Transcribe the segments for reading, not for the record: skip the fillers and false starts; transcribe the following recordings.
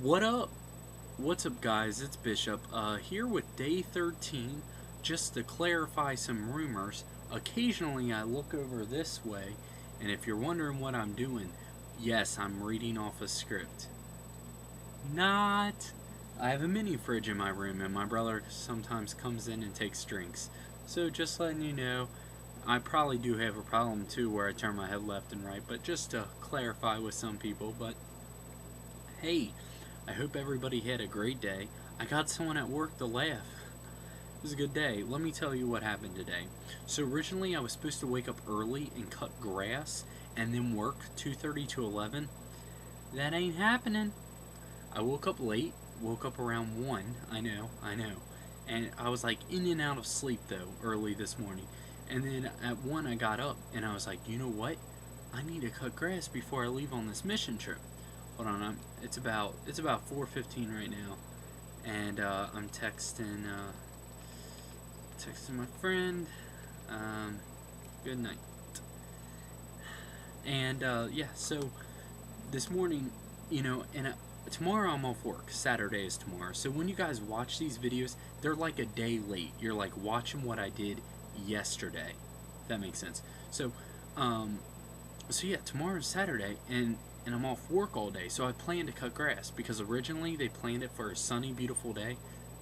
What up? What's up, guys? It's Bishop here with day 13. Just to clarify some rumors, occasionally I look over this way, and if you're wondering what I'm doing, yes, I'm reading off a script. Not. I have a mini fridge in my room, and my brother sometimes comes in and takes drinks. So, just letting you know, I probably do have a problem too where I turn my head left and right, but just to clarify with some people. But hey, I hope everybody had a great day. I got someone at work to laugh. It was a good day. Let me tell you what happened today. So originally I was supposed to wake up early and cut grass and then work 2:30 to 11. That ain't happening. I woke up late, woke up around 1. I know. And I was like in and out of sleep though early this morning. And then at 1 I got up and I was like, "You know what? I need to cut grass before I leave on this mission trip." Hold on, it's about 4:15 right now, and I'm texting my friend. Good night. And yeah, so this morning, and tomorrow I'm off work. Saturday is tomorrow. So when you guys watch these videos, they're like a day late. You're like watching what I did yesterday. If that makes sense. So, um, so yeah, tomorrow's Saturday, and I'm off work all day. So I plan to cut grass because originally they planned it for a sunny, beautiful day.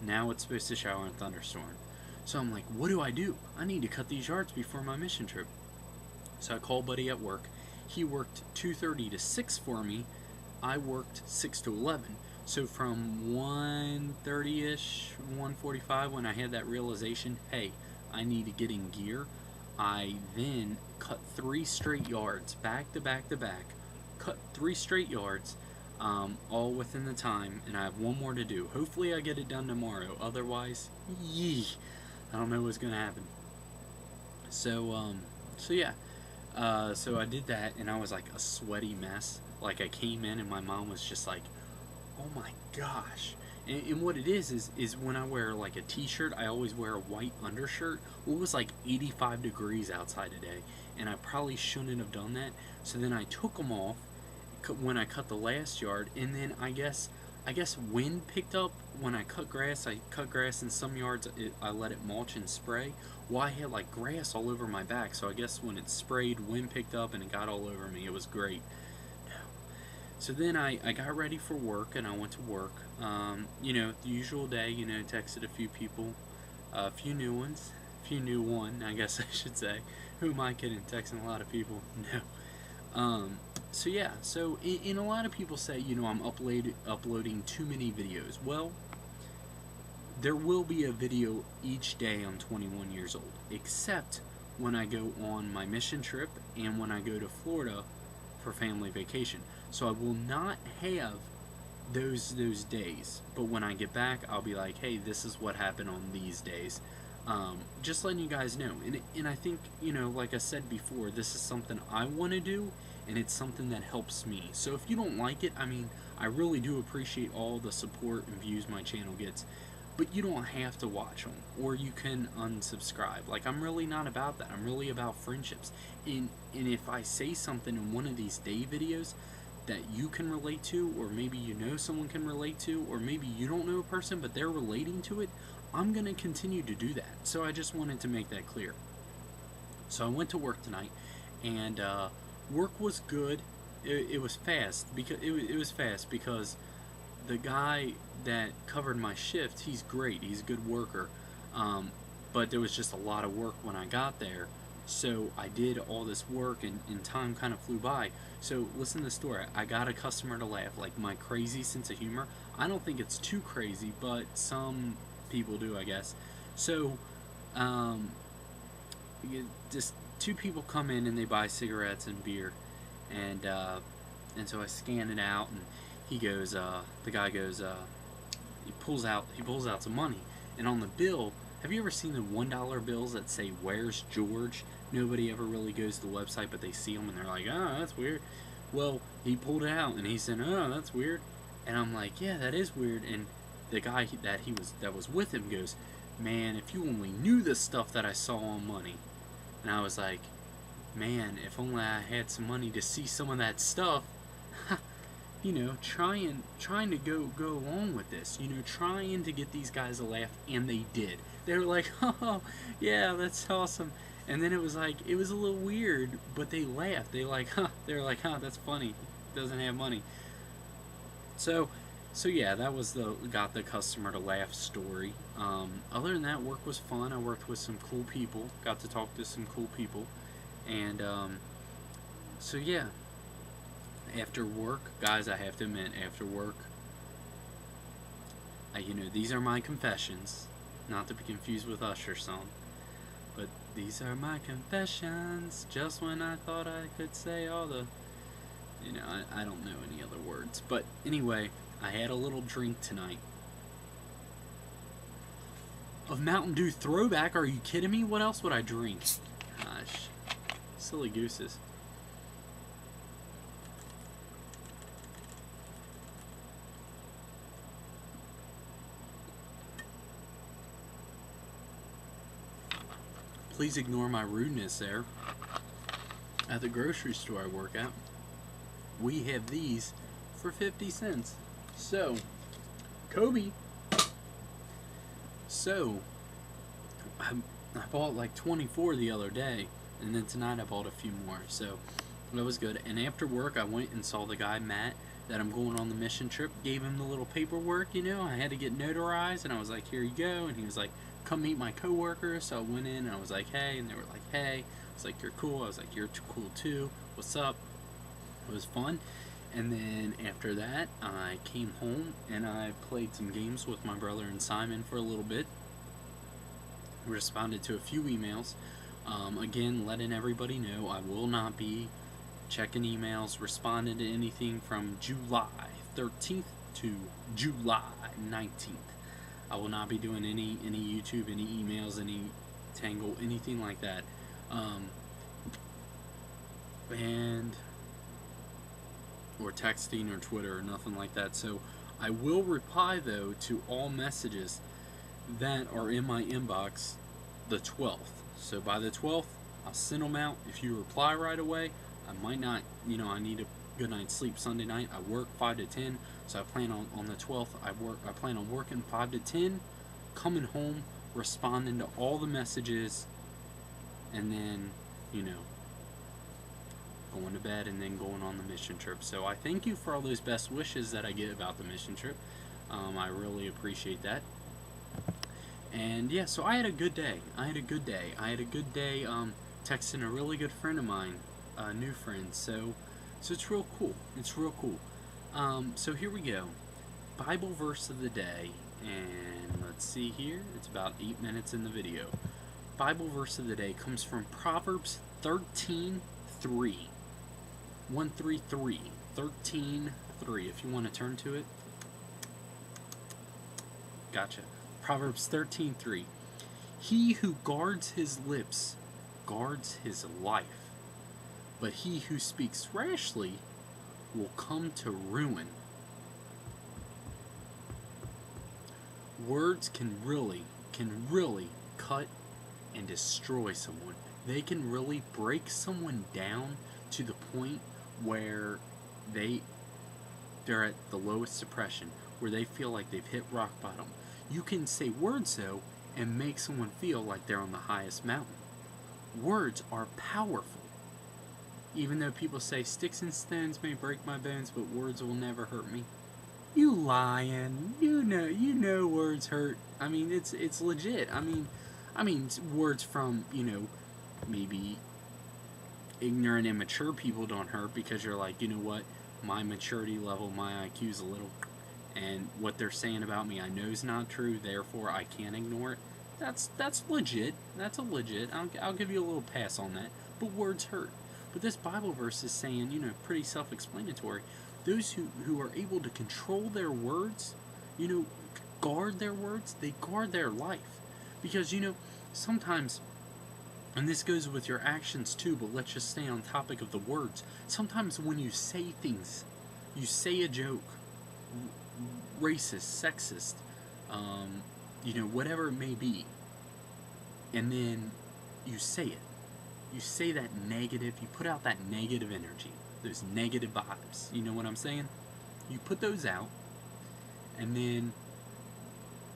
Now it's supposed to shower and thunderstorm. So I'm like, what do? I need to cut these yards before my mission trip. So I called Buddy at work. He worked 2:30 to 6 for me. I worked 6 to 11. So from 1:30ish, 1:45, when I had that realization, hey, I need to get in gear, I then cut 3 straight yards, back to back to back. Cut 3 straight yards, all within the time, and I have one more to do. Hopefully I get it done tomorrow. Otherwise, yee, I don't know what's gonna happen. So yeah, so I did that, and I was like a sweaty mess. Like I came in, and my mom was just like, "Oh my gosh." And what it is when I wear like a t-shirt, I always wear a white undershirt. Well, it was like 85 degrees outside today, and I probably shouldn't have done that. So then I took them off when I cut the last yard, and then I guess wind picked up when I cut grass. I cut grass in some yards. I let it mulch and spray. Well, I had like grass all over my back, so I guess when it sprayed, wind picked up and it got all over me. It was great. So then I got ready for work and I went to work. The usual day. Texted a few people, a few new ones, a few new one, I guess I should say. Who am I kidding? Texting a lot of people? No. So yeah, so a lot of people say, I'm uploading too many videos. Well, there will be a video each day I'm 21 years old, except when I go on my mission trip and when I go to Florida for family vacation. So I will not have those days, but when I get back, I'll be like, hey, this is what happened on these days. Just letting you guys know, and I think, like I said before, this is something I want to do, and it's something that helps me. So if you don't like it, I really do appreciate all the support and views my channel gets, but you don't have to watch them, or you can unsubscribe. Like, I'm really not about that. I'm really about friendships. And if I say something in one of these day videos that you can relate to, or maybe someone can relate to, or maybe you don't know a person but they're relating to it, I'm going to continue to do that. So I just wanted to make that clear. So I went to work tonight, and work was good. It was fast because it was fast because the guy that covered my shift, he's great. He's a good worker. But there was just a lot of work when I got there. So I did all this work, and time kind of flew by. So listen to the story. I got a customer to laugh. Like, my crazy sense of humor, I don't think it's too crazy, but some people do, I guess. So um, just two people come in and they buy cigarettes and beer, and so I scan it out, and the guy goes, he pulls out some money, and on the bill, have you ever seen the $1 bills that say "Where's George"? Nobody ever really goes to the website, but they see them and they're like, "Oh, that's weird." Well, he pulled it out and he said, "Oh, that's weird," and I'm like, "Yeah, that is weird." And the guy that was with him goes, "Man, if you only knew the stuff that I saw on money." And I was like, "Man, if only I had some money to see some of that stuff." trying to go along with this, trying to get these guys to laugh, and they did. They were like, oh yeah, that's awesome. And then it was a little weird, but they laughed. They're like, huh, that's funny. Doesn't have money. So yeah, that was the got the customer to laugh story. Other than that, work was fun. I worked with some cool people. Got to talk to some cool people, and so yeah. After work, guys, I have to admit, after work, these are my confessions, not to be confused with Usher's song, but these are my confessions. Just when I thought I could say all the, I don't know any other words, but anyway. I had a little drink tonight of Mountain Dew Throwback. Are you kidding me? What else would I drink? Gosh. Silly gooses. Please ignore my rudeness there. At the grocery store I work at, we have these for 50 cents. So, Kobe. So, I bought like 24 the other day, and then tonight I bought a few more. So, that was good. And after work, I went and saw the guy, Matt, that I'm going on the mission trip. Gave him the little paperwork, I had to get notarized, and I was like, here you go. And he was like, come meet my coworkers. So I went in, and I was like, hey. And they were like, hey. I was like, you're cool. I was like, you're cool too. What's up? It was fun. And then after that, I came home and I played some games with my brother and Simon for a little bit. Responded to a few emails. Again, letting everybody know I will not be checking emails, responding to anything from July 13th to July 19th. I will not be doing any YouTube, any emails, any Tangle, anything like that. Or texting or Twitter or nothing like that. So I will reply though to all messages that are in my inbox the 12th. So by the 12th, I'll send them out. If you reply right away, I might not, I need a good night's sleep Sunday night. I work 5 to 10, so I plan on the 12th, I plan on working 5 to 10, coming home, responding to all the messages, and then, going to bed and then going on the mission trip. So I thank you for all those best wishes that I get about the mission trip. I really appreciate that. And yeah, so I had a good day. I had a good day texting a really good friend of mine, a new friend. So it's real cool. So here we go. Bible verse of the day. And let's see here. It's about 8 minutes in the video. Bible verse of the day comes from Proverbs 13:3. 133. 13:3. If you want to turn to it. Gotcha. Proverbs 13:3. He who guards his lips guards his life, but he who speaks rashly will come to ruin. Words can really cut and destroy someone. They can really break someone down to the point where they're at the lowest depression, where they feel like they've hit rock bottom. You can say words though and make someone feel like they're on the highest mountain. Words are powerful. Even though people say sticks and stones may break my bones, but words will never hurt me. You lying. You know words hurt. I mean, it's legit. I mean words from, maybe ignorant, immature people don't hurt because you're like, you know what, my maturity level, my IQ's a little, and what they're saying about me I know is not true, therefore I can't ignore it. That's legit. That's a legit. I'll give you a little pass on that. But words hurt. But this Bible verse is saying, pretty self-explanatory. Those who are able to control their words, guard their words, they guard their life. Because, sometimes, and this goes with your actions too, but let's just stay on topic of the words. Sometimes when you say things, you say a joke, racist, sexist, whatever it may be, and then you say it. You say that negative, you put out that negative energy, those negative vibes. You know what I'm saying? You put those out, and then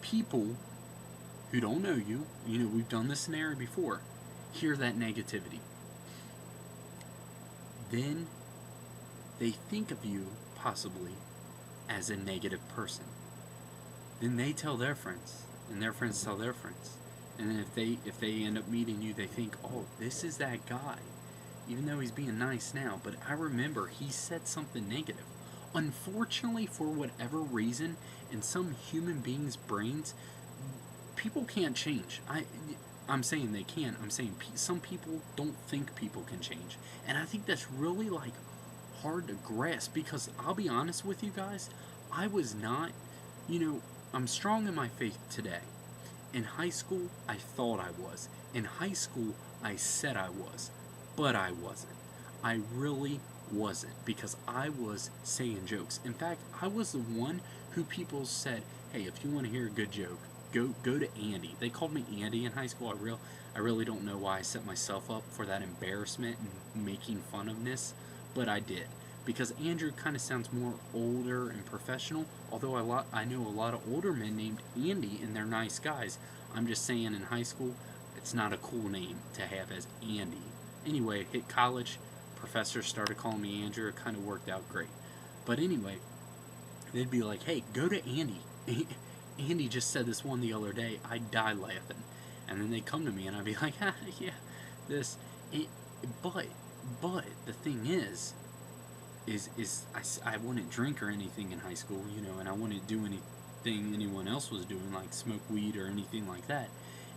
people who don't know you, we've done this scenario before, hear that negativity. Then they think of you, possibly, as a negative person. Then they tell their friends, and their friends tell their friends. And then if they end up meeting you, they think, oh, this is that guy. Even though he's being nice now, but I remember he said something negative. Unfortunately, for whatever reason, in some human beings' brains, people can't change. I'm saying they can. I'm saying some people don't think people can change. And I think that's really, like, hard to grasp, because I'll be honest with you guys, I was not, I'm strong in my faith today. In high school, I thought I was. In high school, I said I was. But I wasn't. I really wasn't, because I was saying jokes. In fact, I was the one who people said, hey, if you want to hear a good joke, go to Andy. They called me Andy in high school. I really don't know why I set myself up for that embarrassment and making fun of this, but I did. Because Andrew kind of sounds more older and professional, although I know a lot of older men named Andy, and they're nice guys. I'm just saying, in high school, it's not a cool name to have as Andy. Anyway, hit college, professors started calling me Andrew. It kind of worked out great. But anyway, they'd be like, hey, go to Andy. Andy just said this one the other day. I died laughing. And then they'd come to me, and I'd be like, yeah, this. But the thing is I wouldn't drink or anything in high school, and I wouldn't do anything anyone else was doing, like smoke weed or anything like that.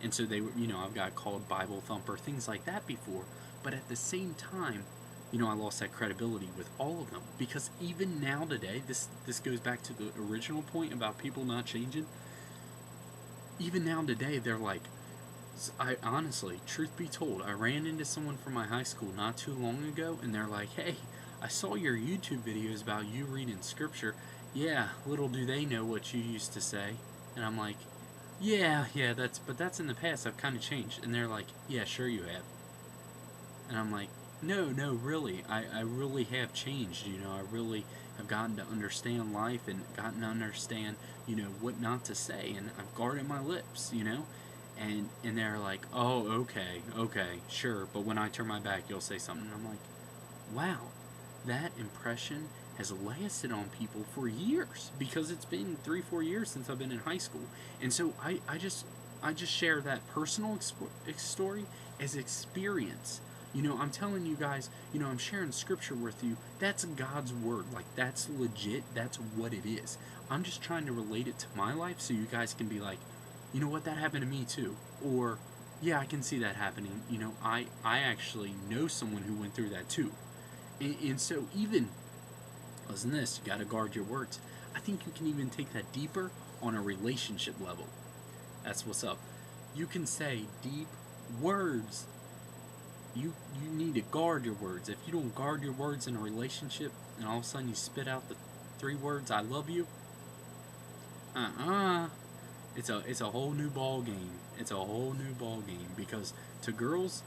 And so they were, I've got called Bible thumper, things like that before. But at the same time, I lost that credibility with all of them. Because even now today, this goes back to the original point about people not changing. Even now today, they're like, I honestly, truth be told, I ran into someone from my high school not too long ago, and they're like, hey, I saw your YouTube videos about you reading scripture. Yeah, little do they know what you used to say. And I'm like, yeah, that's in the past. I've kind of changed. And they're like, yeah, sure you have. And I'm like, no, really. I really have changed, I really have gotten to understand life and gotten to understand, what not to say. And I've guarded my lips, And they're like, oh, okay, sure. But when I turn my back, you'll say something. And I'm like, wow, that impression has lasted on people for years, because it's been 3-4 years since I've been in high school. And so I just share that personal story as experience. I'm telling you guys, I'm sharing scripture with you. That's God's word. Like, that's legit. That's what it is. I'm just trying to relate it to my life so you guys can be like, you know what, that happened to me too. Or, yeah, I can see that happening. I actually know someone who went through that too. And so even, listen to this, you got to guard your words. I think you can even take that deeper on a relationship level. That's what's up. You can say deep words. You need to guard your words. If you don't guard your words in a relationship, and all of a sudden you spit out the 3 words, I love you, it's a whole new ball game. It's a whole new ball game, because to girls,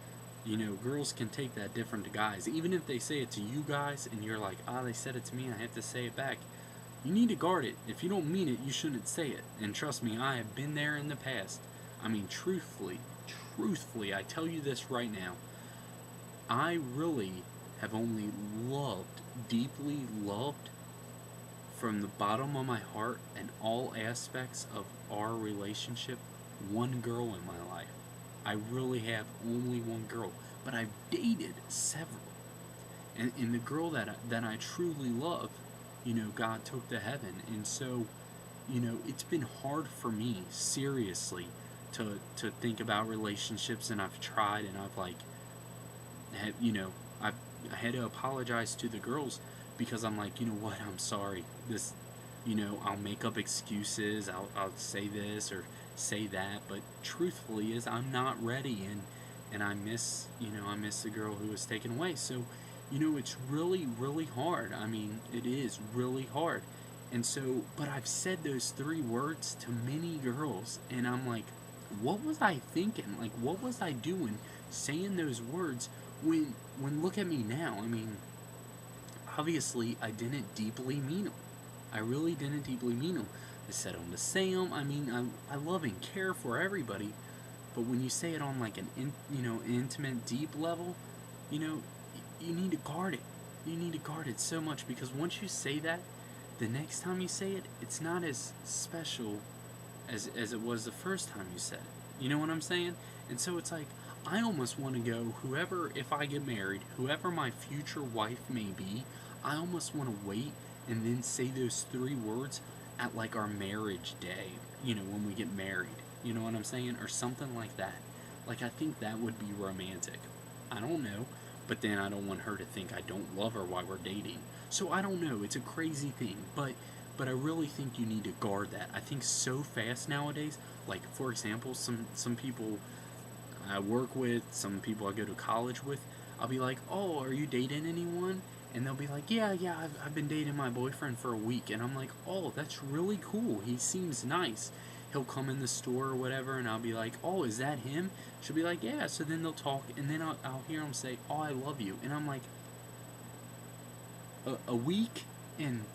girls can take that different to guys. Even if they say it to you guys, and you're like, they said it to me, I have to say it back. You need to guard it. If you don't mean it, you shouldn't say it. And trust me, I have been there in the past. I mean, truthfully, I tell you this right now. I really have only loved, deeply loved, from the bottom of my heart and all aspects of our relationship, one girl in my life. I really have only one girl, but I've dated several. And the girl that I truly love, God took to heaven. And so, it's been hard for me, seriously, to think about relationships, and I've tried, and I've I had to apologize to the girls, because I'm like, what, I'm sorry. This, I'll make up excuses. I'll say this or say that, but truthfully is I'm not ready, and I miss the girl who was taken away. So, it's really, really hard. I mean, it is really hard. And so, but I've said those 3 words to many girls, and I'm like, what was I thinking? Like, what was I doing saying those words when look at me now? I mean, obviously I didn't deeply mean them. I really didn't deeply mean them. I said them to say them. I mean, I love and care for everybody, but when you say it on like intimate, deep level, you know, you need to guard it. You need to guard it so much, because once you say that, the next time you say it, it's not as special as it was the first time you said it. You know what I'm saying? And so it's like, I almost want to go, whoever, if I get married, whoever my future wife may be, I almost want to wait and then say those 3 words at like our marriage day, when we get married. You know what I'm saying? Or something like that. Like, I think that would be romantic. I don't know. But then I don't want her to think I don't love her while we're dating. So I don't know. It's a crazy thing. But I really think you need to guard that. I think so fast nowadays. Like, for example, some people I work with, some people I go to college with, I'll be like, oh, are you dating anyone? And they'll be like, yeah, I've been dating my boyfriend for a week. And I'm like, oh, that's really cool. He seems nice. He'll come in the store or whatever, and I'll be like, oh, is that him? She'll be like, yeah. So then they'll talk, and then I'll hear him say, oh, I love you. And I'm like, a week? And,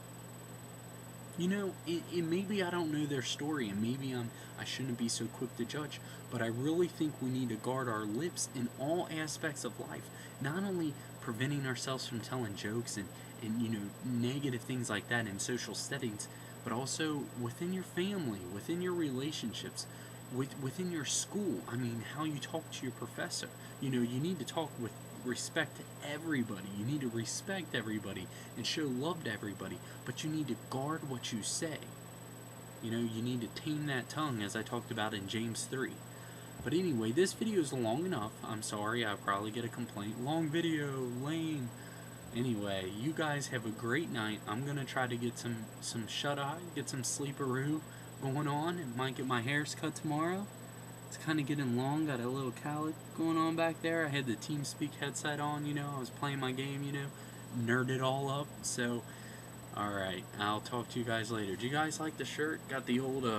maybe I don't know their story, and maybe I shouldn't be so quick to judge, but I really think we need to guard our lips in all aspects of life. Not only preventing ourselves from telling jokes and negative things like that in social settings, but also within your family, within your relationships, within your school. I mean, how you talk to your professor. You need to talk with respect to everybody. You need to respect everybody and show love to everybody, but you need to guard what you say. You need to tame that tongue, as I talked about in James 3. But anyway, this video is long enough. I'm sorry, I'll probably get a complaint. Long video, lame. Anyway, you guys have a great night. I'm going to try to get some shut-eye, get some sleeperoo going on. And might get my hairs cut tomorrow. It's kind of getting long. Got a little cowlick going on back there. I had the TeamSpeak headset on, I was playing my game, nerded all up. So, alright, I'll talk to you guys later. Do you guys like the shirt? Got the old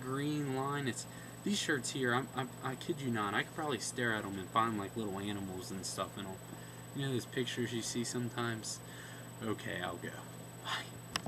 green line. These shirts here, I kid you not, I could probably stare at them and find like little animals and stuff in them. Those pictures you see sometimes? Okay, I'll go. Bye.